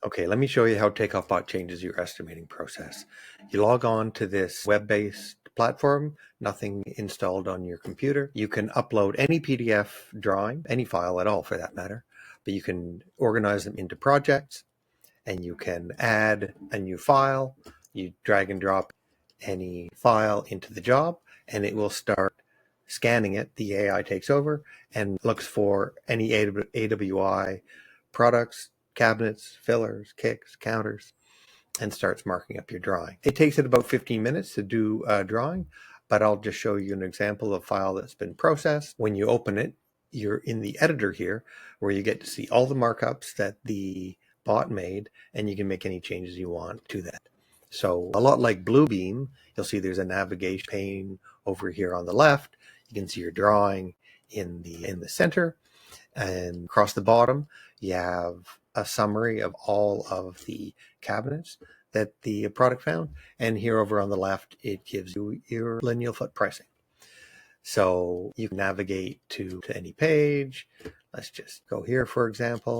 Okay, let me show you how Takeoff BOT changes your estimating process. You log on to this web-based platform, nothing installed on your computer. You can upload any PDF drawing, any file at all for that matter, but you can organize them into projects and you can add a new file. You drag and drop any file into the job and it will start scanning it. The AI takes over and looks for any AWI products, cabinets, fillers, kicks, counters, and starts marking up your drawing. It takes it about 15 minutes to do a drawing, but I'll just show you an example of a file that's been processed. When you open it, you're in the editor here where you get to see all the markups that the bot made, and you can make any changes you want to that. So a lot like Bluebeam, you'll see there's a navigation pane over here on the left. You can see your drawing in the center, and across the bottom you have a summary of all of the cabinets that the product found, and here over on the left it gives you your lineal foot pricing. So you can navigate to any page. Let's just go here, for example.